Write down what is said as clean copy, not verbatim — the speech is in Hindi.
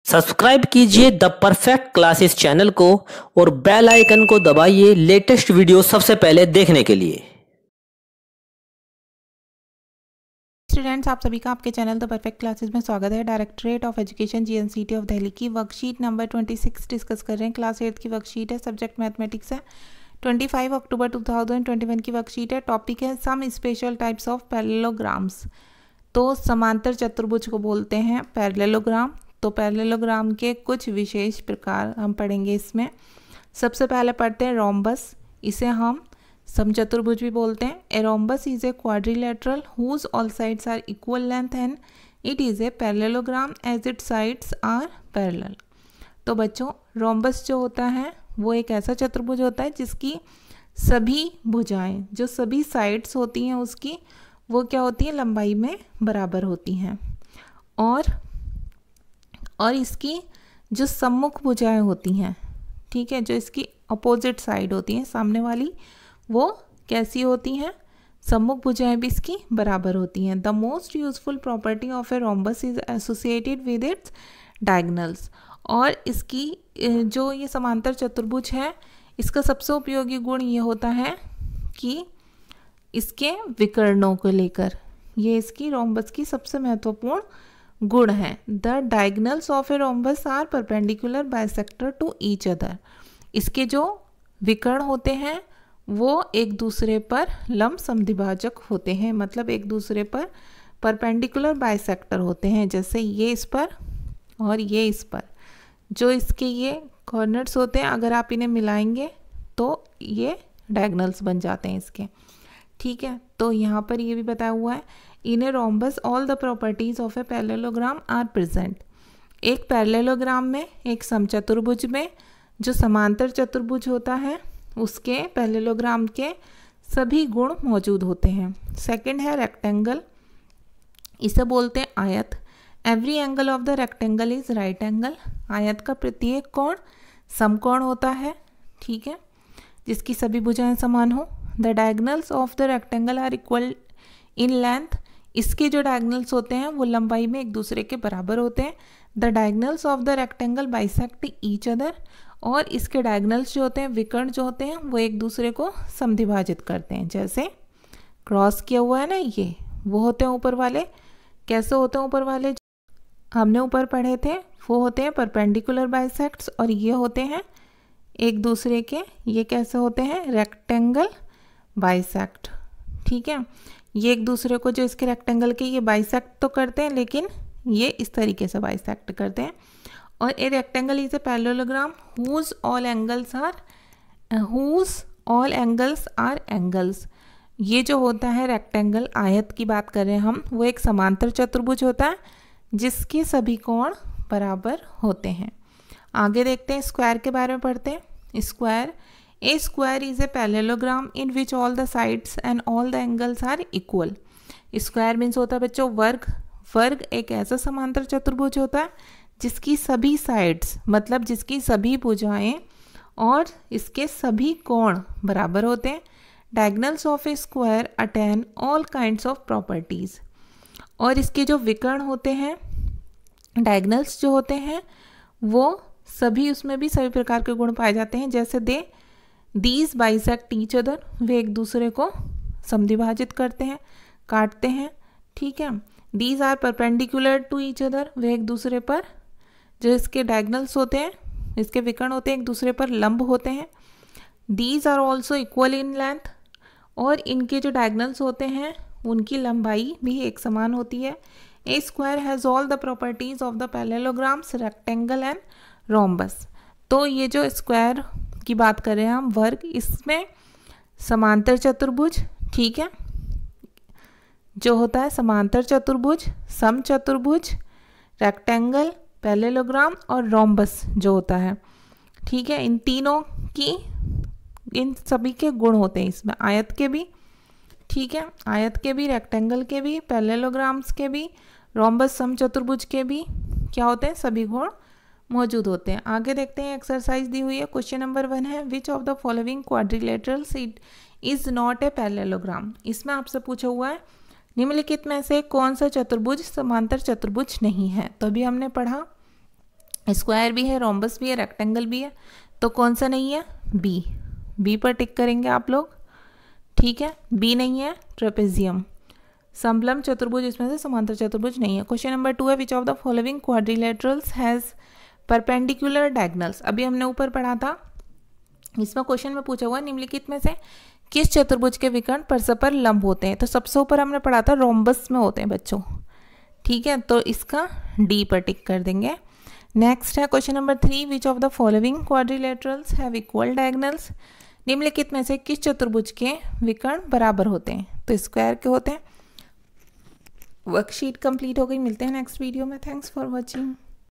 सब्सक्राइब कीजिए द परफेक्ट क्लासेस चैनल को और बेल आइकन को दबाइए लेटेस्ट वीडियो सबसे पहले देखने के लिए। स्टूडेंट्स, आप सभी का आपके चैनल द परफेक्ट क्लासेस में स्वागत है। Directorate of education GNCT of Delhi की वर्कशीट नंबर 26 डिस्कस कर रहे हैं। क्लास 8 की वर्कशीट है, सब्जेक्ट मैथमेटिक्स है। 25 अक्टूबर 2021 की वर्कशीट है। टॉपिक है some special types of parallelograms. तो समांतर चतुर्भुज को बोलते हैं पैरेललोग्राम। तो पैरेललोग्राम के कुछ विशेष प्रकार हम पढ़ेंगे इसमें। सबसे पहले पढ़ते हैं रोम्बस। इसे हम समचतुर्भुज भी बोलते हैं। A rhombus is a quadrilateral whose all sides are equal length and it is a parallelogram as it sides are parallel. तो बच्चों, रोम्बस जो होता है वो एक ऐसा चतुर्भुज होता है जिसकी सभी भुजाएं, जो सभी साइड्स होती हैं उसकी, वो क्या होती हैं, लंबाई में बराबर होती हैं। और इसकी जो सम्मुख भुजाएं होती हैं, ठीक है, जो इसकी अपोजिट साइड होती हैं, सामने वाली, वो कैसी होती हैं, सम्मुख भुजाएं भी इसकी बराबर होती हैं। The most useful property of a rhombus is associated with its diagonals. और इसकी जो ये समांतर चतुर्भुज है, इसका सबसे उपयोगी गुण ये होता है कि इसके विकर्णों को लेकर, ये इसकी रोम्बस की सबसे महत्वपूर्ण गुण है। The diagonals of a rhombus are perpendicular bisector to each other. इसके जो विकर्ण होते हैं वो एक दूसरे पर लंब समद्विभाजक होते हैं, मतलब एक दूसरे पर परपेंडिकुलर बाइसेक्टर होते हैं। जैसे ये इस पर और ये इस पर, जो इसके ये कॉर्नर्स होते हैं, अगर आप इन्हें मिलाएंगे तो ये डायगोनल्स बन जाते हैं इसके, ठीक है। तो यहाँ पर ये भी बताया हुआ है, in a rhombus all the properties of a parallelogram are present. एक पैरेललोग्राम में, एक समचतुर्भुज में, जो समांतर चतुर्भुज होता है उसके पैरेललोग्राम के सभी गुण मौजूद होते हैं। सेकंड है रेक्टेंगल। इसे बोलते हैं आयत। Every angle of the rectangle is right angle. आयत का प्रत्येक कोण समकोण होता है, ठीक है, जिसकी सभी भुजाएं समान हो। The diagonals of the rectangle are equal in length. इसके जो डायगोनल्स होते हैं वो लंबाई में एक दूसरे के बराबर होते हैं। The diagonals of the rectangle bisect each other. और इसके डायगोनल्स जो होते हैं, विकर्ण जो होते हैं, वो एक दूसरे को समद्विभाजित करते हैं। जैसे क्रॉस किया हुआ है ना, ये वो होते हैं ऊपर वाले। कैसे होते हैं ऊपर वाले, हमने ऊपर पढ़े थे, वो होते हैं परपेंडिकुलर बाइसेक्ट्स। और ये होते हैं एक दूसरे के, ये कैसे होते हैं, रेक्टेंगल बाइसेक्ट, ठीक है। ये एक दूसरे को, जो इसके रेक्टेंगल के, ये बाइसेक्ट तो करते हैं, लेकिन ये इस तरीके से बाइसेक्ट करते हैं। और a rectangle is a parallelogram whose all angles are angles. ये जो होता है रेक्टेंगल, आयत की बात कर रहे हैं हम, वो एक समांतर चतुर्भुज होता है जिसके सभी कोण बराबर होते हैं। आगे देखते हैं, स्क्वायर के बारे में पढ़ते हैं। Square, a square is a parallelogram in which all the sides and all the angles are equal. Square means होता है बच्चों वर्ग। वर्ग एक ऐसा समांतर चतुर्भुज होता है जिसकी सभी साइड्स, मतलब जिसकी सभी भुजाएं और इसके सभी कोण बराबर होते हैं। Diagonals of A square attain all kinds of properties. और इसके जो विकर्ण होते हैं, डायगोनल्स जो होते हैं, वो सभी, उसमें भी सभी प्रकार के गुण पाए जाते हैं। जैसे दीज बाइसेक्ट ईच अदर, वे एक दूसरे को समद्विभाजित करते हैं, काटते हैं, ठीक है। These are perpendicular to each other, वे एक दूसरे पर, जो इसके डायगोनल्स होते हैं, इसके विकर्ण होते हैं, एक दूसरे पर लंब होते हैं। These are also equal in length. और इनके जो डायगोनल्स होते हैं उनकी लंबाई भी एक समान होती है। A square has all the properties of the parallelograms rectangle and rhombus. तो ये जो स्क्वायर की बात कर रहे हैं हम, वर्ग, इसमें समांतर चतुर्भुज, ठीक है, जो होता है समांतर चतुर्भुज, समचतुर्भुज, रेक्टेंगल, पैरेललोग्राम और रोम्बस जो होता है, ठीक है, इन तीनों की, इन सभी के गुण होते हैं इसमें। आयत के भी, ठीक है, आयत के भी, रेक्टेंगल के भी, पैरेललोग्राम्स के भी, रोम्बस समचतुर्भुज के भी क्या होते हैं, सभी गुण मौजूद होते हैं। आगे देखते हैं, एक्सरसाइज दी हुई है। क्वेश्चन नंबर 1 है, which of the following quadrilaterals is not a parallelogram. इसमें आपसे पूछा हुआ है निम्नलिखित में से कौन सा चतुर्भुज समांतर चतुर्भुज नहीं है। तो अभी हमने पढ़ा स्क्वायर भी है, रोम्बस भी है, रेक्टेंगल भी है, तो कौन सा नहीं है? बी। बी पर टिक करेंगे आप लोग, ठीक है। बी नहीं है ट्रेपेजियम। समलंब चतुर्भुज इसमें से समांतर चतुर्भुज नहीं है। क्वेश्चन नंबर 2 है, which of the following quadrilaterals has perpendicular diagonals. अभी हमने ऊपर पढ़ा था, इसमें क्वेश्चन में पूछा हुआ निम्नलिखित में से किस चतुर्भुज के विकर्ण परस्पर लंब होते हैं। तो सबसे ऊपर हमने पढ़ा था रोम्बस में होते हैं बच्चों, ठीक है, तो इसका डी पर टिक कर देंगे। नेक्स्ट है question number 3, which of the following quadrilaterals have equal diagonals. निम्नलिखित में से किस चतुर्भुज के विकर्ण बराबर होते हैं। तो स्क्वायर के होते हैं। वर्कशीट कंप्लीट हो गई, मिलते हैं नेक्स्ट वीडियो में। Thanks for watching.